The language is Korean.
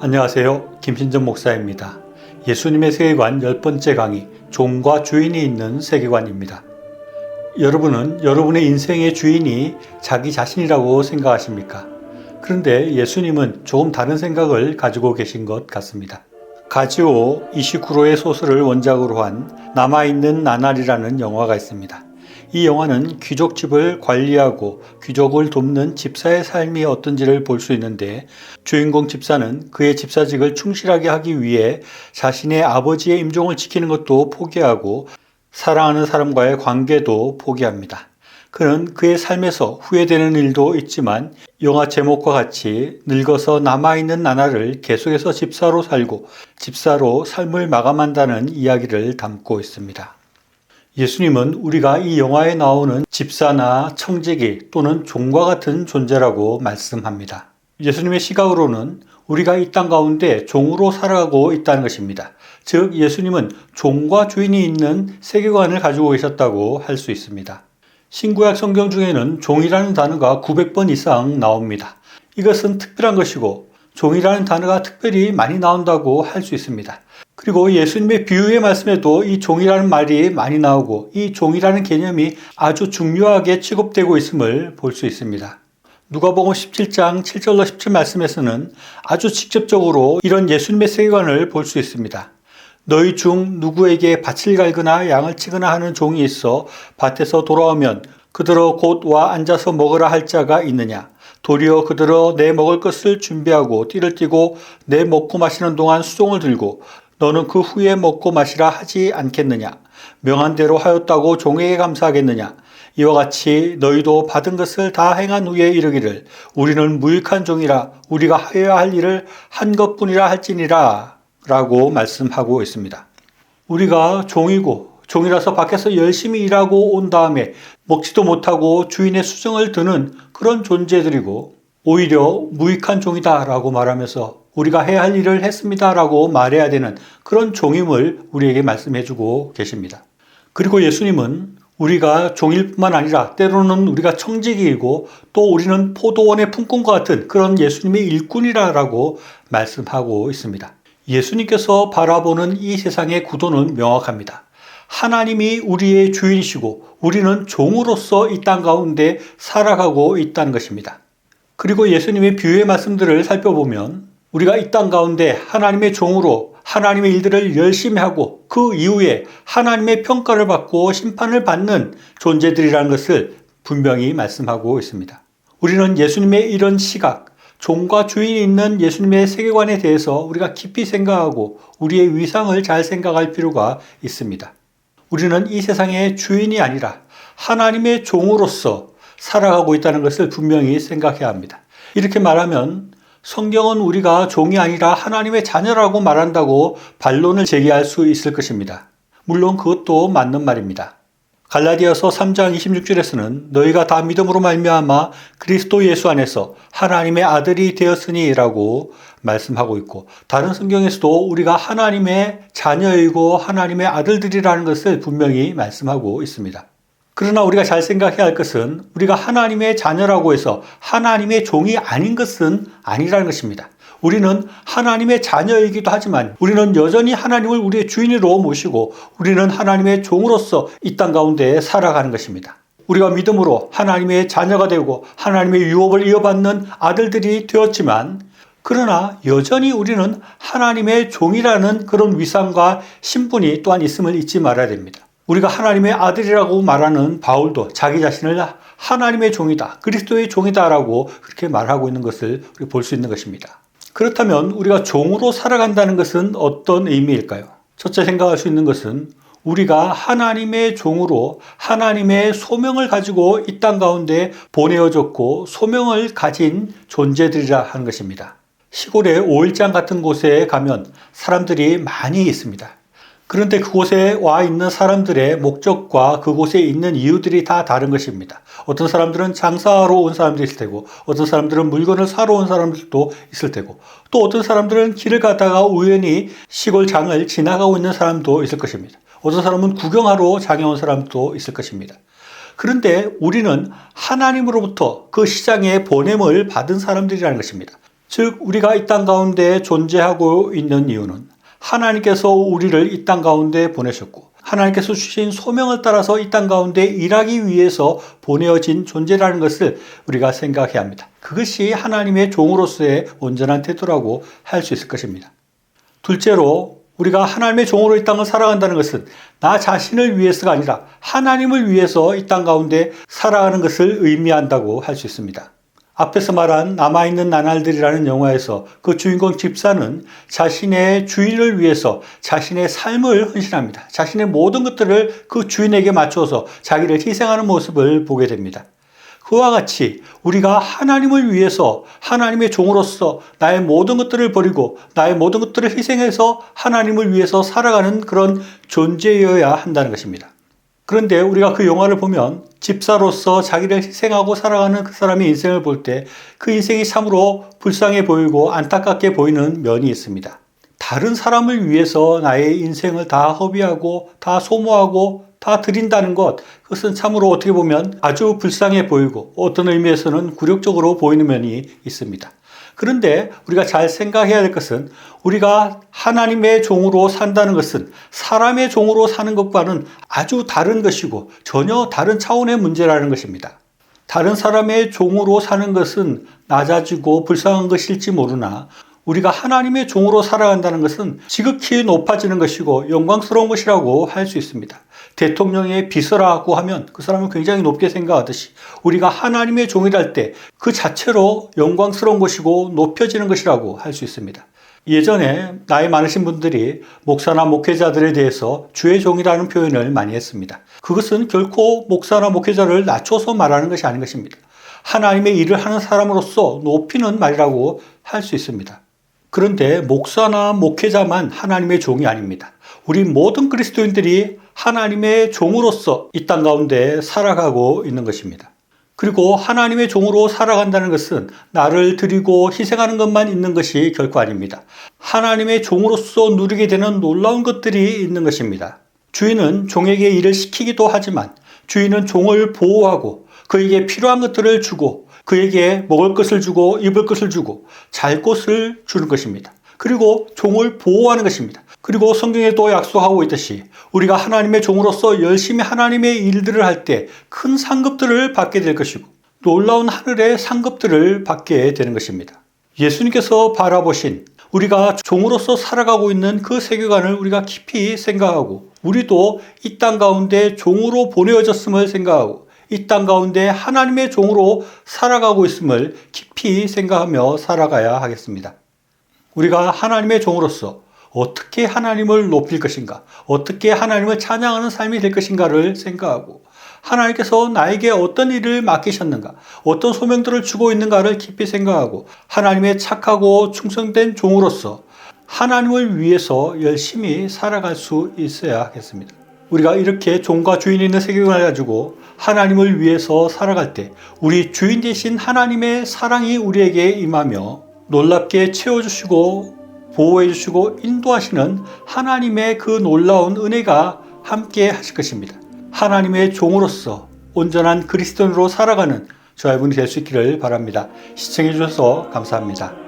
안녕하세요. 김신전 목사입니다. 예수님의 세계관 10번째 강의, 종과 주인이 있는 세계관입니다. 여러분은 여러분의 인생의 주인이 자기 자신이라고 생각하십니까? 그런데 예수님은 조금 다른 생각을 가지고 계신 것 같습니다. 가지오 이시쿠로의 소설을 원작으로 한 남아있는 나날이라는 영화가 있습니다. 이 영화는 귀족집을 관리하고 귀족을 돕는 집사의 삶이 어떤지를 볼 수 있는데, 주인공 집사는 그의 집사직을 충실하게 하기 위해 자신의 아버지의 임종을 지키는 것도 포기하고 사랑하는 사람과의 관계도 포기합니다. 그는 그의 삶에서 후회되는 일도 있지만 영화 제목과 같이 늙어서 남아있는 나날을 계속해서 집사로 살고 집사로 삶을 마감한다는 이야기를 담고 있습니다. 예수님은 우리가 이 영화에 나오는 집사나 청지기 또는 종과 같은 존재라고 말씀합니다. 예수님의 시각으로는 우리가 이 땅 가운데 종으로 살아가고 있다는 것입니다. 즉, 예수님은 종과 주인이 있는 세계관을 가지고 계셨다고 할 수 있습니다. 신구약 성경 중에는 종이라는 단어가 900번 이상 나옵니다. 이것은 특별한 것이고 종이라는 단어가 특별히 많이 나온다고 할 수 있습니다. 그리고 예수님의 비유의 말씀에도 이 종이라는 말이 많이 나오고 이 종이라는 개념이 아주 중요하게 취급되고 있음을 볼 수 있습니다. 누가복음 17장 7절로 17 말씀에서는 아주 직접적으로 이런 예수님의 세계관을 볼 수 있습니다. 너희 중 누구에게 밭을 갈거나 양을 치거나 하는 종이 있어 밭에서 돌아오면 그들어 곧 와 앉아서 먹으라 할 자가 있느냐? 도리어 그들어 내 먹을 것을 준비하고 띠를 띠고 내 먹고 마시는 동안 수종을 들고 너는 그 후에 먹고 마시라 하지 않겠느냐? 명한 대로 하였다고 종에게 감사하겠느냐? 이와 같이 너희도 받은 것을 다 행한 후에 이르기를 우리는 무익한 종이라 우리가 하여야 할 일을 한 것뿐이라 할지니라 라고 말씀하고 있습니다. 우리가 종이라서 밖에서 열심히 일하고 온 다음에 먹지도 못하고 주인의 수정을 드는 그런 존재들이고, 오히려 무익한 종이다 라고 말하면서 우리가 해야 할 일을 했습니다 라고 말해야 되는 그런 종임을 우리에게 말씀해 주고 계십니다. 그리고 예수님은 우리가 종일 뿐만 아니라 때로는 우리가 청지기이고 또 우리는 포도원의 품꾼과 같은 그런 예수님의 일꾼이라고 말씀하고 있습니다. 예수님께서 바라보는 이 세상의 구도는 명확합니다. 하나님이 우리의 주인이시고 우리는 종으로서 이 땅 가운데 살아가고 있다는 것입니다. 그리고 예수님의 비유의 말씀들을 살펴보면 우리가 이 땅 가운데 하나님의 종으로 하나님의 일들을 열심히 하고 그 이후에 하나님의 평가를 받고 심판을 받는 존재들이라는 것을 분명히 말씀하고 있습니다. 우리는 예수님의 이런 시각, 종과 주인이 있는 예수님의 세계관에 대해서 우리가 깊이 생각하고 우리의 위상을 잘 생각할 필요가 있습니다. 우리는 이 세상의 주인이 아니라 하나님의 종으로서 살아가고 있다는 것을 분명히 생각해야 합니다. 이렇게 말하면 성경은 우리가 종이 아니라 하나님의 자녀라고 말한다고 반론을 제기할 수 있을 것입니다. 물론 그것도 맞는 말입니다. 갈라디아서 3장 26절에서는 너희가 다 믿음으로 말미암아 그리스도 예수 안에서 하나님의 아들이 되었으니 라고 말씀하고 있고, 다른 성경에서도 우리가 하나님의 자녀이고 하나님의 아들들이라는 것을 분명히 말씀하고 있습니다. 그러나 우리가 잘 생각해야 할 것은 우리가 하나님의 자녀라고 해서 하나님의 종이 아닌 것은 아니라는 것입니다. 우리는 하나님의 자녀이기도 하지만 우리는 여전히 하나님을 우리의 주인으로 모시고 우리는 하나님의 종으로서 이 땅 가운데 살아가는 것입니다. 우리가 믿음으로 하나님의 자녀가 되고 하나님의 유업을 이어받는 아들들이 되었지만, 그러나 여전히 우리는 하나님의 종이라는 그런 위상과 신분이 또한 있음을 잊지 말아야 됩니다. 우리가 하나님의 아들이라고 말하는 바울도 자기 자신을 하나님의 종이다, 그리스도의 종이다라고 그렇게 말하고 있는 것을 볼 수 있는 것입니다. 그렇다면 우리가 종으로 살아간다는 것은 어떤 의미일까요? 첫째 생각할 수 있는 것은 우리가 하나님의 종으로 하나님의 소명을 가지고 이 땅 가운데 보내어졌고 소명을 가진 존재들이라 하는 것입니다. 시골의 오일장 같은 곳에 가면 사람들이 많이 있습니다. 그런데 그곳에 와 있는 사람들의 목적과 그곳에 있는 이유들이 다 다른 것입니다. 어떤 사람들은 장사하러 온 사람도 있을 테고, 어떤 사람들은 물건을 사러 온 사람들도 있을 테고, 또 어떤 사람들은 길을 가다가 우연히 시골 장을 지나가고 있는 사람도 있을 것입니다. 어떤 사람은 구경하러 장에 온 사람도 있을 것입니다. 그런데 우리는 하나님으로부터 그 시장에 보냄을 받은 사람들이라는 것입니다. 즉 우리가 이 땅 가운데 존재하고 있는 이유는 하나님께서 우리를 이 땅 가운데 보내셨고 하나님께서 주신 소명을 따라서 이 땅 가운데 일하기 위해서 보내어진 존재라는 것을 우리가 생각해야 합니다. 그것이 하나님의 종으로서의 온전한 태도라고 할 수 있을 것입니다. 둘째로 우리가 하나님의 종으로 이 땅을 살아간다는 것은 나 자신을 위해서가 아니라 하나님을 위해서 이 땅 가운데 살아가는 것을 의미한다고 할 수 있습니다. 앞에서 말한 남아있는 나날들이라는 영화에서 그 주인공 집사는 자신의 주인을 위해서 자신의 삶을 헌신합니다. 자신의 모든 것들을 그 주인에게 맞춰서 자기를 희생하는 모습을 보게 됩니다. 그와 같이 우리가 하나님을 위해서 하나님의 종으로서 나의 모든 것들을 버리고 나의 모든 것들을 희생해서 하나님을 위해서 살아가는 그런 존재여야 한다는 것입니다. 그런데 우리가 그 영화를 보면 집사로서 자기를 희생하고 살아가는 그 사람의 인생을 볼 때 그 인생이 참으로 불쌍해 보이고 안타깝게 보이는 면이 있습니다. 다른 사람을 위해서 나의 인생을 다 허비하고 다 소모하고 다 드린다는 것, 그것은 참으로 어떻게 보면 아주 불쌍해 보이고 어떤 의미에서는 굴욕적으로 보이는 면이 있습니다. 그런데 우리가 잘 생각해야 될 것은 우리가 하나님의 종으로 산다는 것은 사람의 종으로 사는 것과는 아주 다른 것이고 전혀 다른 차원의 문제라는 것입니다. 다른 사람의 종으로 사는 것은 낮아지고 불쌍한 것일지 모르나 우리가 하나님의 종으로 살아간다는 것은 지극히 높아지는 것이고 영광스러운 것이라고 할 수 있습니다. 대통령의 비서라고 하면 그 사람은 굉장히 높게 생각하듯이 우리가 하나님의 종이랄 때 그 자체로 영광스러운 것이고 높여지는 것이라고 할 수 있습니다. 예전에 나이 많으신 분들이 목사나 목회자들에 대해서 주의 종이라는 표현을 많이 했습니다. 그것은 결코 목사나 목회자를 낮춰서 말하는 것이 아닌 것입니다. 하나님의 일을 하는 사람으로서 높이는 말이라고 할 수 있습니다. 그런데 목사나 목회자만 하나님의 종이 아닙니다. 우리 모든 그리스도인들이 하나님의 종으로서 이 땅 가운데 살아가고 있는 것입니다. 그리고 하나님의 종으로 살아간다는 것은 나를 드리고 희생하는 것만 있는 것이 결코 아닙니다. 하나님의 종으로서 누리게 되는 놀라운 것들이 있는 것입니다. 주인은 종에게 일을 시키기도 하지만 주인은 종을 보호하고 그에게 필요한 것들을 주고 그에게 먹을 것을 주고 입을 것을 주고 잘 곳을 주는 것입니다. 그리고 종을 보호하는 것입니다. 그리고 성경에 또 약속하고 있듯이 우리가 하나님의 종으로서 열심히 하나님의 일들을 할 때 큰 상급들을 받게 될 것이고 놀라운 하늘의 상급들을 받게 되는 것입니다. 예수님께서 바라보신 우리가 종으로서 살아가고 있는 그 세계관을 우리가 깊이 생각하고 우리도 이 땅 가운데 종으로 보내어졌음을 생각하고 이 땅 가운데 하나님의 종으로 살아가고 있음을 깊이 생각하며 살아가야 하겠습니다. 우리가 하나님의 종으로서 어떻게 하나님을 높일 것인가, 어떻게 하나님을 찬양하는 삶이 될 것인가를 생각하고 하나님께서 나에게 어떤 일을 맡기셨는가, 어떤 소명들을 주고 있는가를 깊이 생각하고 하나님의 착하고 충성된 종으로서 하나님을 위해서 열심히 살아갈 수 있어야 하겠습니다. 우리가 이렇게 종과 주인이 있는 세계관을 가지고 하나님을 위해서 살아갈 때 우리 주인 되신 하나님의 사랑이 우리에게 임하며 놀랍게 채워주시고 보호해주시고 인도하시는 하나님의 그 놀라운 은혜가 함께 하실 것입니다. 하나님의 종으로서 온전한 그리스도인으로 살아가는 저와 여러분이 될 수 있기를 바랍니다. 시청해 주셔서 감사합니다.